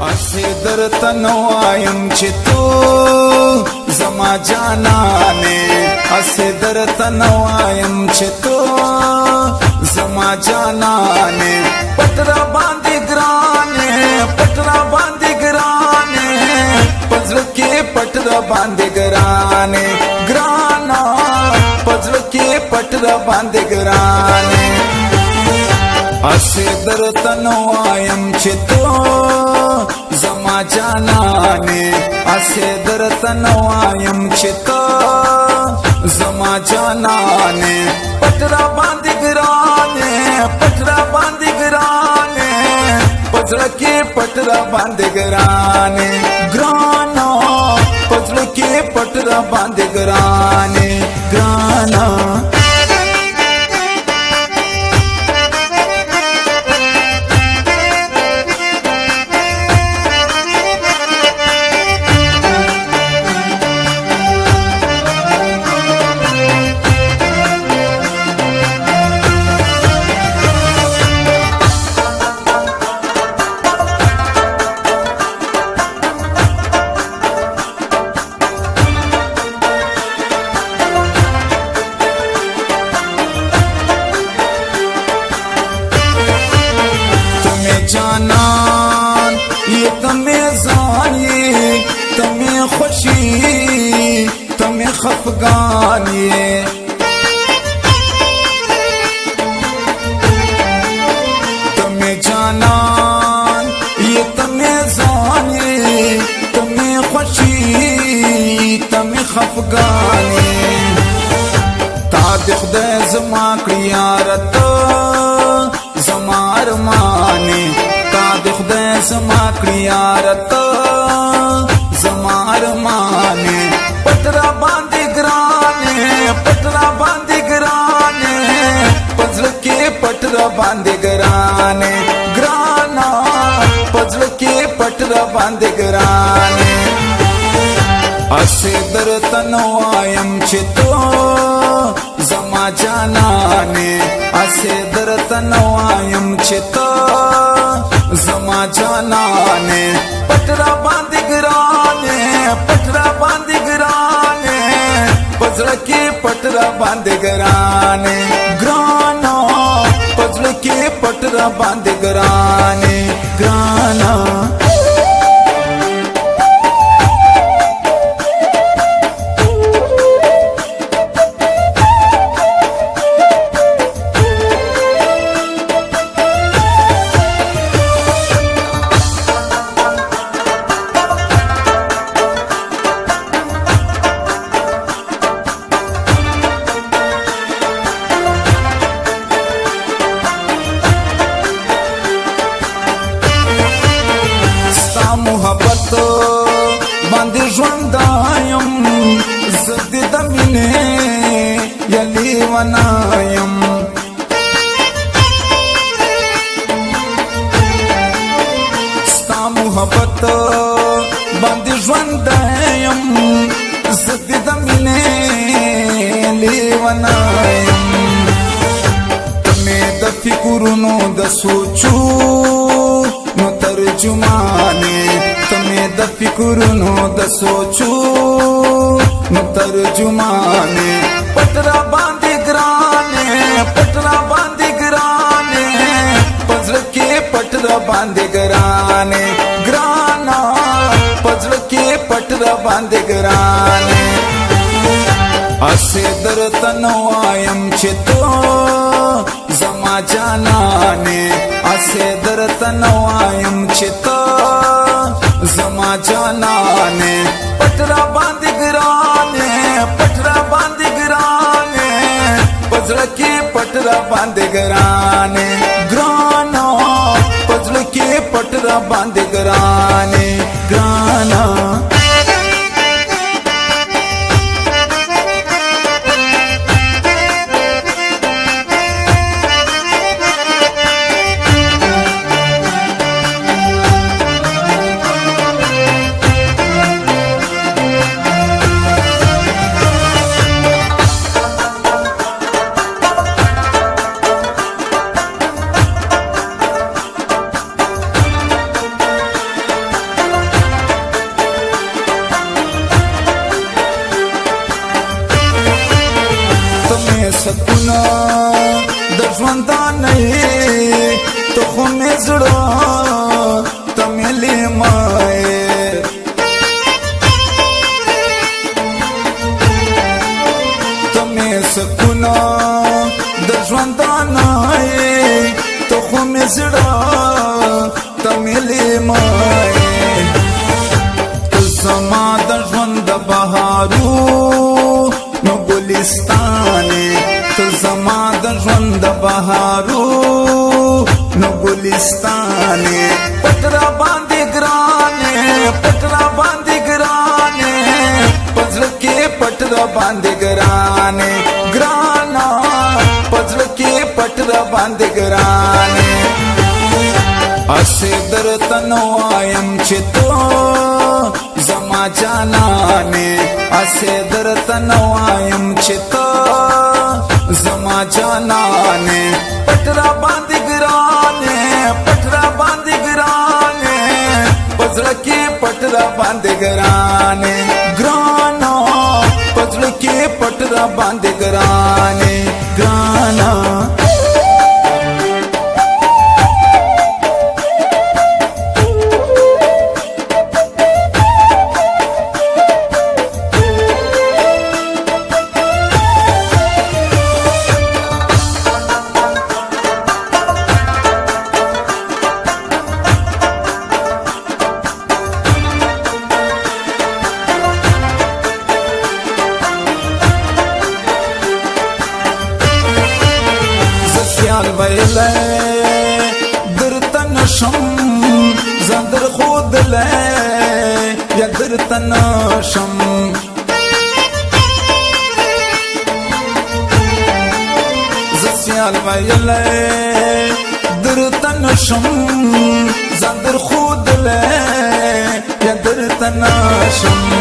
असे درته نو وایم چې تو زما جانانې असे درته نو وایم چې تو زما جانانې پټرا باندې ګرانې پټرا باندې ګرانې پزړه کې پټرا باندې ګرانې ګرانا پزړه کې پټرا باندې ګرانې असे درته نو وایم چې تو زما جانانې असे درته نو وایم چې تو زما جانانې پټرا باندې ګرانې پټرا باندې ګرانې پزړه کې پټرا باندې ګرانې ګرانا پزړه کې پټرا باندې ګرانې ګرانا جانان یہ تمہیں زان یہ تمہیں خوشی تمہیں خفگان یہ تمہیں جانان یہ تمہیں زان یہ تمہیں خوشی تمہیں خفگان یہ تا دخدے زما کریارت زما ارمانی تا د خدای زما کړیارت زما ارمانی پټرا باندې ګرانې پټرا باندې ګرانې پزړه کې پټرا باندې ګرانې ګرانا پزړه کې پټرا باندې ګرانې असे درته نو وایم چې تو زما جانانې असे درته نو وایم چې تو زما جانانې پټرا باندې ګرانې پټرا باندې ګرانې پزړه کې پټرا باندې ګرانې ګرانا پزړه کې پټرا باندې ګرانې ګرانا محبت باندې ژوندایم زد د مینې یلی ونایم ستا محبت باندې ژوندایم زد د مینې یلی ونایم تمه د فکرونو د سوچو نو ترجمانه تمه د فکرونو د سوچو نو ترجمانه پټرا باندې ګرانې پټرا باندې ګرانې پزړه کې پټرا باندې ګرانې ګرانا پزړه کې پټرا باندې ګرانې असे درته نو وایم چې تو زما جانانې असे درته نو وایم چې تو زما جانانې پټرا باندې ګرانې پټرا باندې ګرانې پزړه کې پټرا باندې ګرانې ګرانا پزړه کې پټرا باندې ګرانې ګرانا میلې مای ته زما د ژوند د بهارو نو ګلستانې ته زما د ژوند د بهارو نو ګلستانې پټ را باندې ګرانې پټ را باندې ګرانې په زړه کې پټ را باندې ګرانې ګرانا په زړه کې پټ را باندې ګرانې اسې درته نو وایم چې تو زما جانانې اسې درته نو وایم چې تو زما جانانې پټ را باندې ګرانې پټ را باندې ګرانې په زړه کې پټ را باندې ګرانې ګرانا په زړه کې پټ را باندې ګرانې ګرانا خیال ویلې درته نشم زه در ښودلی یا درته نشم زه خیال ویلې درته نشم زه در ښودلی یا درته نشم